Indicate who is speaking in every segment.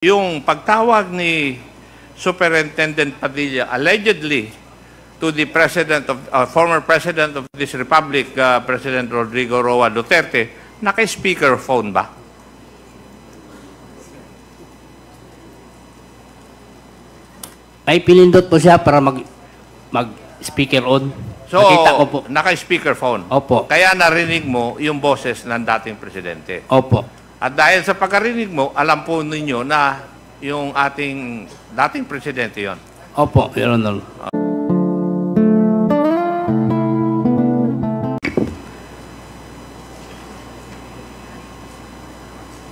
Speaker 1: Yung pagtawag ni Superintendent Padilla allegedly to the former president of this republic, President Rodrigo Roa Duterte, naka-speakerphone ba?
Speaker 2: Ay pinindot po siya para mag-speaker on.
Speaker 1: So,
Speaker 2: nakita ko po.
Speaker 1: naka-speakerphone.
Speaker 2: Opo.
Speaker 1: Kaya narinig mo yung boses ng dating presidente.
Speaker 2: Opo.
Speaker 1: At dahil sa pagkarinig mo, alam po ninyo na yung ating dating presidente yon.
Speaker 2: Opo, Your Honor.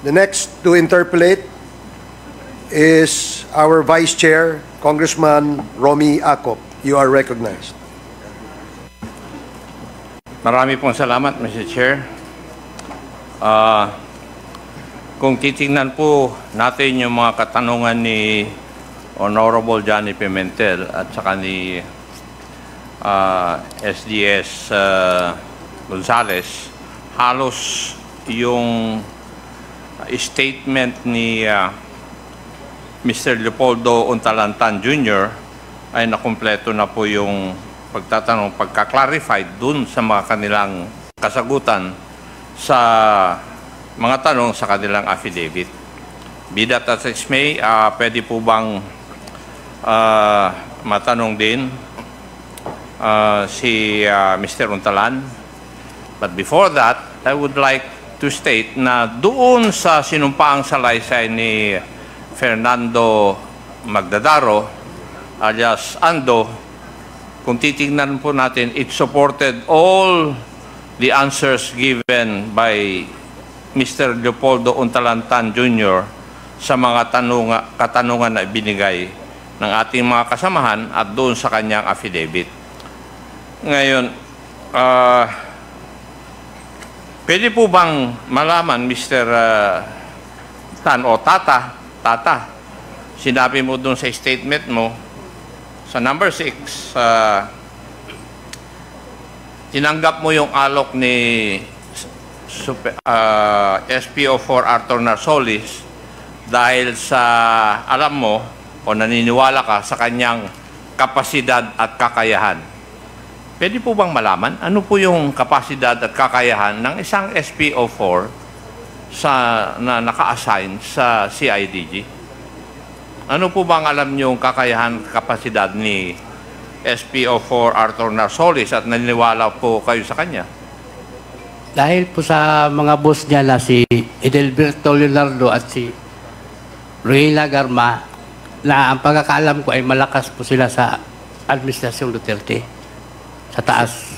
Speaker 3: The next to interpolate is our Vice Chair, Congressman Romy Acop. You are recognized.
Speaker 1: Marami pong salamat, Mr. Chair. Kung titingnan po natin yung mga katanungan ni Honorable Johnny Pimentel at saka ni SDS Gonzales, halos yung statement ni Mr. Leopoldo Untalantan Jr. ay nakumpleto na po yung pagtatanong, pagka-clarified dun sa mga kanilang kasagutan sa mga tanong sa kanilang affidavit. Be that as it may, pwede po bang matanong din si Mr. Untalan? But before that, I would like to state na doon sa sinumpaang salaysay ni Fernando Magdadaro alias Ando, kung titingnan po natin, it supported all the answers given by Mr. Leopoldo Untalantan Jr. sa mga katanungan na ibinigay ng ating mga kasamahan at doon sa kanyang affidavit. Ngayon, pwede po bang malaman, Mr. Tan o Tata, sinabi mo doon sa statement mo, sa number 6, tinanggap mo yung alok ni SPO4 Arthur Narsolis dahil sa alam mo o naniniwala ka sa kanyang kapasidad at kakayahan. Pwede po bang malaman ano po yung kapasidad at kakayahan ng isang SPO4 na naka-assign sa CIDG? Ano po bang alam niyo yung kakayahan at kapasidad ni SPO4 Arthur Narsolis at naniniwala po kayo sa kanya?
Speaker 2: Dahil po sa mga boss niya na si Edelberto Leonardo at si Ruila Garma, na ang pagkakaalam ko ay malakas po sila sa Administrasyong Duterte, sa taas.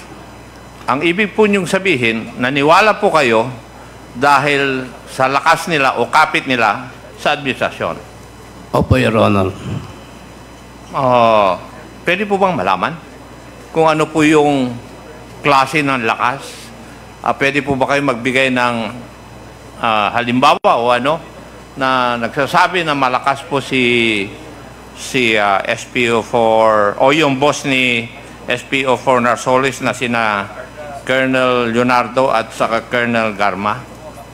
Speaker 1: Ang ibig po niyong sabihin, naniwala po kayo dahil sa lakas nila o kapit nila sa administrasyon?
Speaker 2: Opo, Your Honor.
Speaker 1: Pwede po bang malaman kung ano po yung klase ng lakas? Pwede po ba kayo magbigay ng halimbawa o ano na nagsasabi na malakas po si SPO4 o yung boss ni SPO4 Narsolis na sina Colonel Leonardo at saka Colonel Garma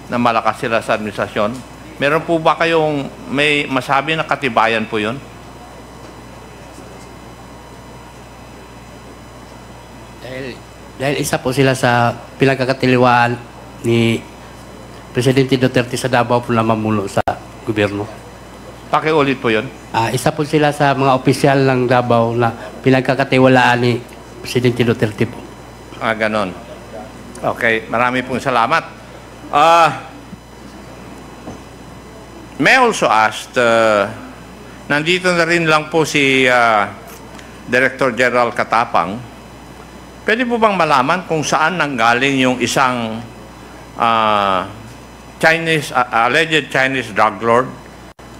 Speaker 1: na malakas sila sa administrasyon? Meron po ba kayong may masabi na katibayan po yun?
Speaker 2: Dahil isa po sila sa pinagkakatiliwaan ni Presidente Duterte sa Davao po na mamuno sa gobyerno.
Speaker 1: Pakiulit po yun.
Speaker 2: Isa po sila sa mga opisyal ng Davao na pinagkakatiwalaan ni Presidente Duterte po.
Speaker 1: Ganon. Okay, marami pong salamat. May also asked, nandito na rin lang po si Director General Katapang. Pwede po bang malaman kung saan nanggaling yung isang alleged Chinese drug lord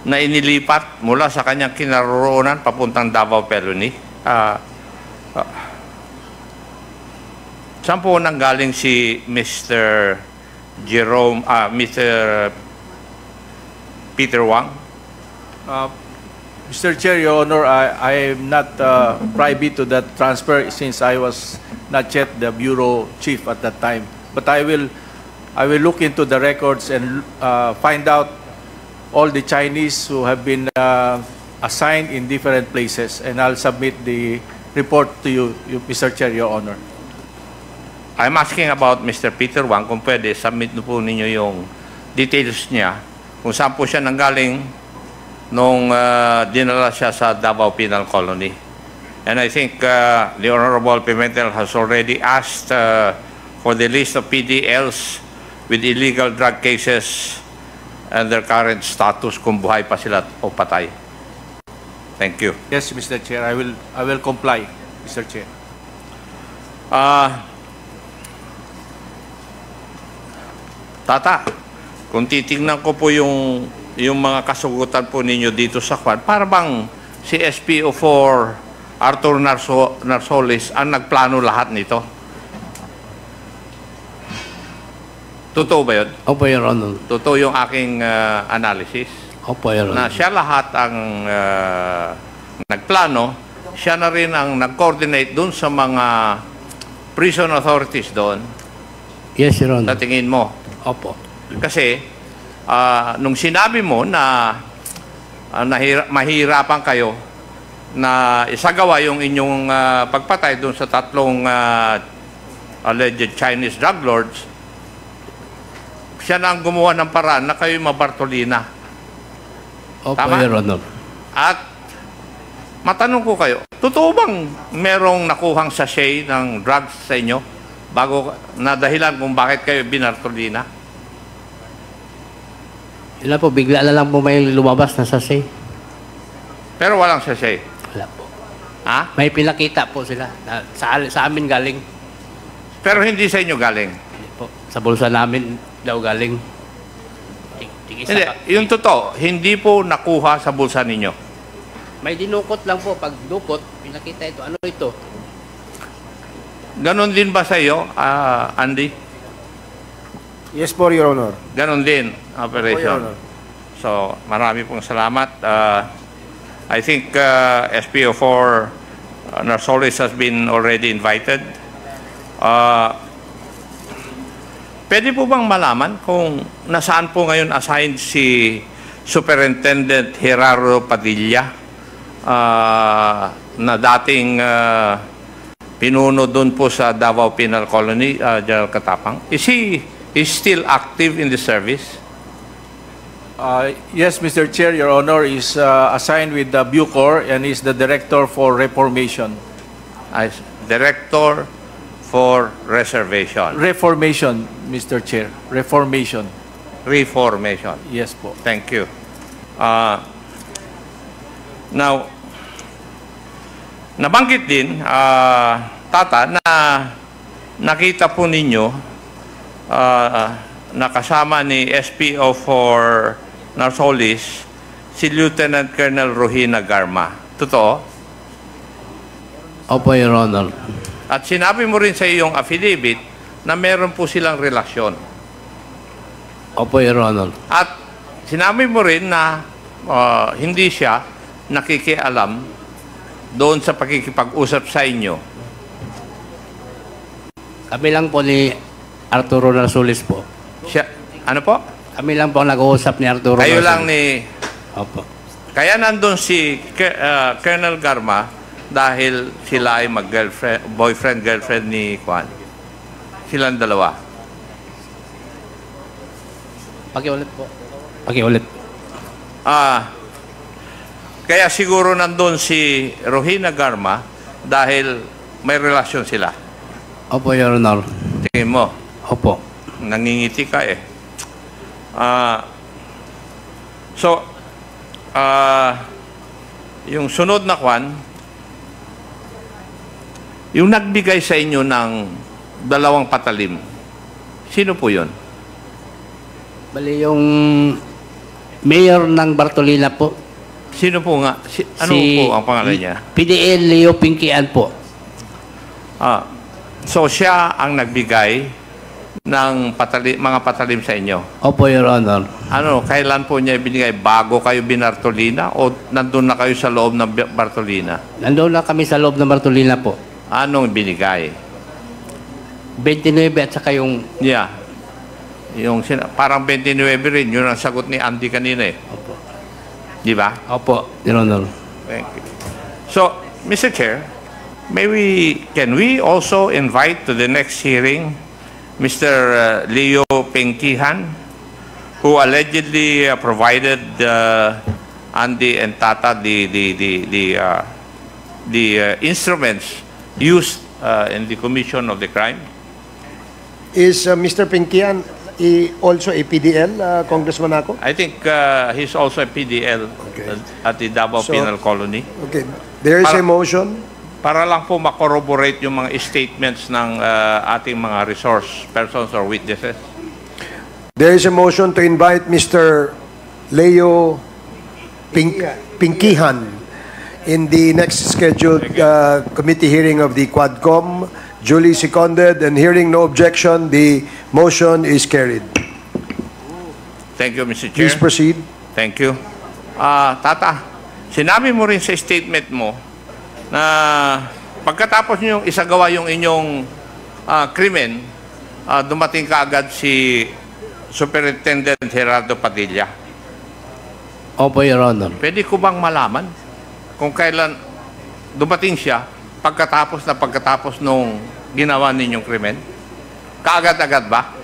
Speaker 1: na inilipat mula sa kanyang kinaroroonan papuntang Davao Peloni? Saan po nanggaling si Mr. Peter Wang?
Speaker 4: Mr. Chair, Your Honor, I am not privy to that transfer since I was not yet the bureau chief at that time. But I will look into the records and find out all the Chinese who have been assigned in different places, and I'll submit the report to you, Mr. Chair, Your Honor.
Speaker 1: I'm asking about Mr. Peter Wang, kung pwede, submit na po ninyo yung details niya, kung saan po siya nanggaling nung dinala siya sa Davao Penal Colony. And I think the Honorable Pimentel has already asked for the list of PDLs with illegal drug cases and their current status, kung buhay pa sila o patay. Thank you.
Speaker 4: Yes, Mr. Chair, I will comply, Mr. Chair.
Speaker 1: Tata, kung titingnan ko po yung mga kasugutan po ninyo dito sa Kwan, para bang si SPO4 Arthur Narsoles ang nagplano lahat nito? Totoo ba yun?
Speaker 2: Opo, Your Honor.
Speaker 1: Totoo yung aking analysis?
Speaker 2: Opo, Your
Speaker 1: Na
Speaker 2: Honor.
Speaker 1: siya lahat ang nagplano, siya na rin ang nag-coordinate doon sa mga prison authorities doon,
Speaker 2: Yes, Your Honor.
Speaker 1: sa tingin mo.
Speaker 2: Opo.
Speaker 1: Kasi nung sinabi mo na mahirapan kayo na isagawa yung inyong pagpatay doon sa tatlong alleged Chinese drug lords, siya na ang gumawa ng paraan na kayo mabartolina.
Speaker 2: Opo,
Speaker 1: Tama?
Speaker 2: Your Honor.
Speaker 1: At matanong ko kayo, totoo bang merong nakuhang sachet ng drugs sa inyo bago na dahilan kung bakit kayo binartolina?
Speaker 2: Yun lang po, bigla na lang po may lumabas na sachet.
Speaker 1: Pero walang sachet.
Speaker 2: Wala po.
Speaker 1: Ha?
Speaker 2: May pinakita po sila. Na, sa amin galing.
Speaker 1: Pero hindi sa inyo galing.
Speaker 2: Hindi po. Sa bulsa namin daw galing. Tig-isa
Speaker 1: Hindi,
Speaker 2: ka.
Speaker 1: yung totoo, hindi po nakuha sa bulsa ninyo.
Speaker 2: May dinukot lang po. Pag dukot, pinakita ito. Ano ito?
Speaker 1: Ganon din ba sa iyo, Andy?
Speaker 3: Yes po, Your Honor.
Speaker 1: Ganon din,
Speaker 3: Po, Your
Speaker 1: operation.
Speaker 3: Honor.
Speaker 1: So, marami pong salamat. I think SPO4 Narsoles has been already invited. Pwede po bang malaman kung nasaan po ngayon assigned si Superintendent Gerardo Padilla na dating pinuno doon po sa Davao Penal Colony, General Katapang? Is he still active in the service?
Speaker 4: Yes, Mr. Chair, Your Honor, is assigned with the Bucor and is the Director for Reformation.
Speaker 1: As Director for Reservation.
Speaker 4: Reformation, Mr. Chair. Reformation.
Speaker 1: Reformation.
Speaker 4: Yes po.
Speaker 1: Thank you. Now, nabanggit din, Tata, na nakita po ninyo nakasama ni SPO4 Narsoles si Lieutenant Colonel Rohina Garma. Totoo?
Speaker 2: Opo, Your Honor.
Speaker 1: At sinabi mo rin sa iyong affidavit na meron po silang relasyon.
Speaker 2: Opo, Your Honor.
Speaker 1: At sinabi mo rin na hindi siya nakikialam doon sa pakikipag-usap sa inyo.
Speaker 2: Kami lang po ni Arturo Narsoles po.
Speaker 1: Siya, ano po?
Speaker 2: Kami lang po ang nag-uusap ni Arturo
Speaker 1: Kayo
Speaker 2: Narsoles.
Speaker 1: lang ni...
Speaker 2: Opo.
Speaker 1: Kaya nandun si Colonel Garma dahil sila ay boyfriend, girlfriend ni Juan. Silang dalawa.
Speaker 2: Pakiulit po. Pakiulit.
Speaker 1: Kaya siguro nandun si Rohina Garma dahil may relasyon sila.
Speaker 2: Opo, Your Honor.
Speaker 1: Tingin mo,
Speaker 2: Opo.
Speaker 1: nangingiti ka eh. Yung sunod na Juan, yung nagbigay sa inyo ng 2 patalim, sino po yun?
Speaker 2: Bali yung mayor ng Bartolina po.
Speaker 1: Sino po nga? Ano po ang pangalan niya?
Speaker 2: PDL Leo Pinkian po.
Speaker 1: So siya ang nagbigay ng mga patalim sa inyo.
Speaker 2: Opo, Your Honor.
Speaker 1: Ano, kailan po niya binigay? Bago kayo binartolina o nandun na kayo sa loob ng Bartolina?
Speaker 2: Nandoon na kami sa loob ng Bartolina po.
Speaker 1: Anong binigay?
Speaker 2: 29 at saka yung...
Speaker 1: Yeah. Yung parang 29 rin, yun ang sagot ni Andy kanina eh.
Speaker 2: Opo.
Speaker 1: Di ba?
Speaker 2: Opo, Your Honor.
Speaker 1: Thank you. So, Mr. Chair, can we also invite to the next hearing Mr. Leo Pengkihan, who allegedly provided Andy and Tata the instruments used in the commission of the crime?
Speaker 3: Is Mr. Pinkian also a PDL, Congressman Ako?
Speaker 1: I think he's also a PDL at the Davao
Speaker 3: So-
Speaker 1: Penal Colony.
Speaker 3: Okay. There is a
Speaker 1: Para-
Speaker 3: motion.
Speaker 1: Para lang po makorroborate yung mga statements ng ating mga resource persons or witnesses.
Speaker 3: There is a motion to invite Mr. Leo Pinkihan in the next scheduled committee hearing of the Quadcom. Duly seconded and hearing no objection, the motion is carried.
Speaker 1: Thank you, Mr. Chair.
Speaker 3: Please proceed.
Speaker 1: Thank you. Tata, sinabi mo rin sa statement mo na pagkatapos nyo isagawa yung inyong krimen, dumating ka agad si Superintendent Gerardo Padilla.
Speaker 2: Opo, Your Honor.
Speaker 1: Pwede ko bang malaman kung kailan dumating siya pagkatapos nung ginawa ninyong krimen? Kaagad-agad ba?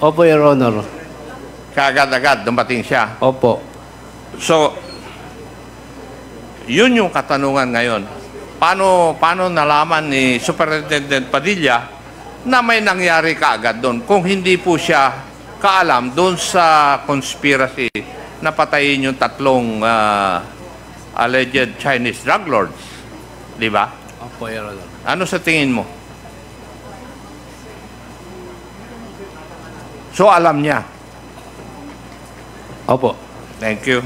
Speaker 2: Opo, Your Honor.
Speaker 1: Kaagad-agad dumating siya.
Speaker 2: Opo.
Speaker 1: So, yun yung katanungan ngayon. Paano nalaman ni Superintendent Padilla na may nangyari kaagad doon kung hindi po siya kaalam doon sa conspiracy na patayin yung tatlong alleged Chinese drug lords? Di ba?
Speaker 2: Opo, Your Honor.
Speaker 1: Ano sa tingin mo? So, alam niya.
Speaker 2: Opo.
Speaker 1: Thank you.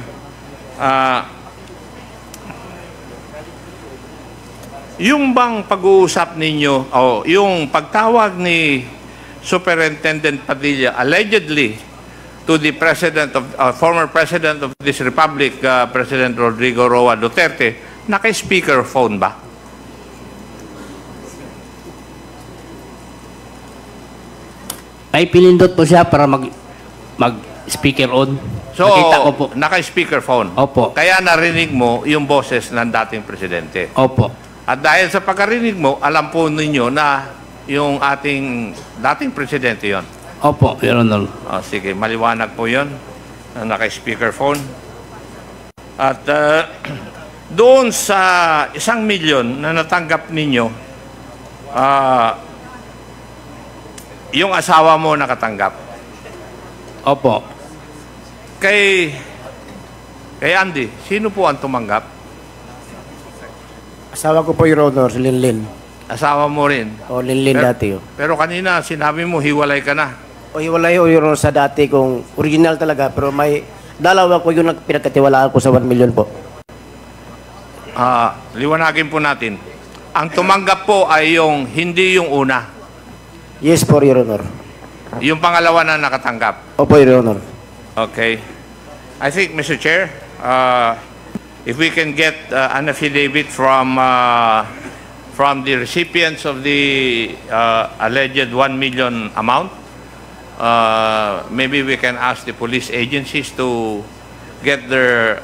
Speaker 1: Yung bang pag-uusap ninyo, yung pagtawag ni Superintendent Padilla allegedly to the former President of this Republic, President Rodrigo Roa Duterte, naka-speakerphone ba?
Speaker 2: Ay, pinindot po siya para mag-speaker on.
Speaker 1: So,
Speaker 2: Nakita ko po.
Speaker 1: naka-speakerphone.
Speaker 2: Opo.
Speaker 1: Kaya narinig mo yung boses ng dating presidente.
Speaker 2: Opo.
Speaker 1: At dahil sa pagkarinig mo, alam po ninyo na yung ating dating presidente yon.
Speaker 2: Opo, Your Honor.
Speaker 1: Sige, maliwanag po yun. Naka-speakerphone. At doon sa 1 milyon na natanggap ninyo, yung asawa mo nakatanggap.
Speaker 2: Opo.
Speaker 1: Kay Andy, sino po ang tumanggap?
Speaker 5: Asawa ko po, Your Honor, si Linlin.
Speaker 1: Asawa mo rin.
Speaker 5: O, Linlin dati. O,
Speaker 1: Pero kanina, sinabi mo, hiwalay ka na.
Speaker 5: hiwalay o, Your Honor, sa dati kong original talaga. Pero may dalawa ko yung pinagkatiwalaan ko sa 1 million po.
Speaker 1: Liwanagin po natin. Ang tumanggap po ay hindi yung una.
Speaker 5: Yes po, Your Honor.
Speaker 1: Yung pangalawa na nakatanggap.
Speaker 5: Opo, Your Honor.
Speaker 1: Okay. I think, Mr. Chair, if we can get an affidavit from the recipients of the alleged 1 million amount, maybe we can ask the police agencies to get their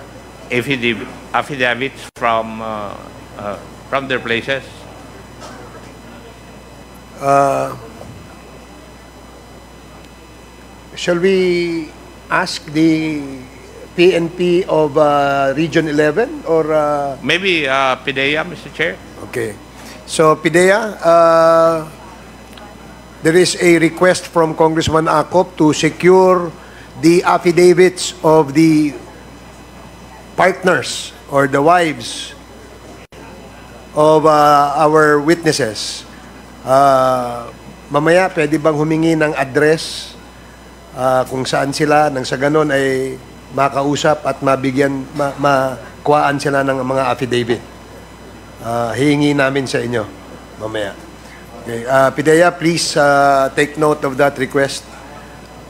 Speaker 1: affidavits from their places.
Speaker 3: Shall we ask the PNP of Region 11 or
Speaker 1: Maybe PIDEA, Mr. Chair?
Speaker 3: okay. So PIDEA, there is a request from Congressman Acop to secure the affidavits of the partners or the wives of our witnesses. Mamaya, pwede bang humingi ng address kung saan sila, nang sa ganon ay makausap at mabigyan, makuhaan sila ng mga affidavit. Hihingi namin sa inyo mamaya. Okay. PIDEA, please take note of that request.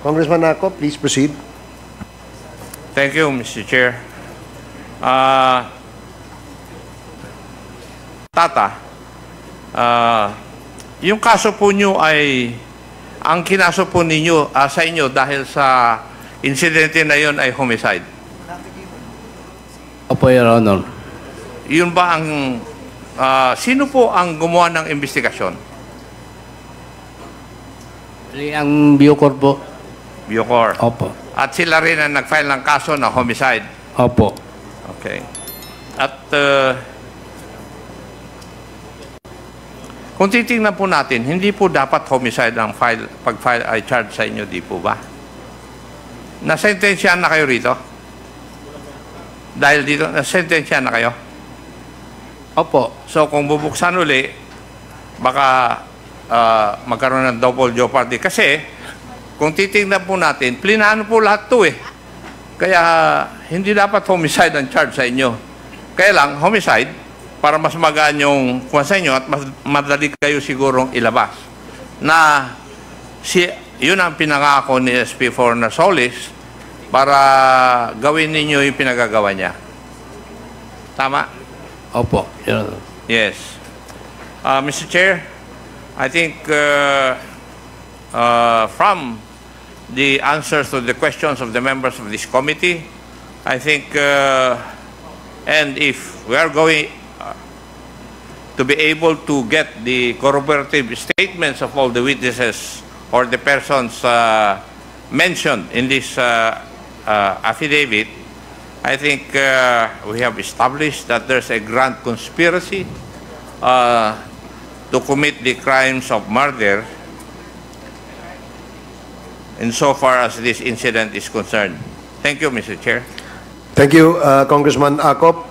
Speaker 3: Congressman Acop, please proceed.
Speaker 1: Thank you, Mr. Chair. Tata, yung kaso po nyo ay, ang kinaso po ninyo sa inyo dahil sa insidente na yon ay homicide.
Speaker 2: Opo, Your Honor.
Speaker 1: Yun ba ang... sino po ang gumawa ng investigasyon?
Speaker 2: Ang Bucor po.
Speaker 1: Bucor.
Speaker 2: Opo.
Speaker 1: At sila rin ang nag-file ng kaso na homicide.
Speaker 2: Opo.
Speaker 1: Okay. At kung titingnan po natin, hindi po dapat homicide ang pag-file ay charge sa inyo, di po ba? Nasentensyahan na kayo rito? Dahil dito, nasentensyahan na kayo?
Speaker 2: Opo.
Speaker 1: So kung bubuksan uli, baka magkaroon ng double jeopardy. Kasi kung titingnan po natin, plinano po lahat to eh. Kaya hindi dapat homicide ang charge sa inyo. Kaya lang, homicide, para mas magaan yung kuha sa inyo at mas madali kayo sigurong ilabas. Na yun ang pinangako ni SP4 na Solis para gawin ninyo yung pinagagawa niya. Tama?
Speaker 2: Opo, Your Honor.
Speaker 1: Yes. Mr. Chair, I think from the answers to the questions of the members of this committee, I think, and if we are going to be able to get the corroborative statements of all the witnesses or the persons mentioned in this affidavit, I think we have established that there's a grand conspiracy to commit the crimes of murder insofar as this incident is concerned. Thank you, Mr. Chair.
Speaker 3: Thank you, Congressman Acop.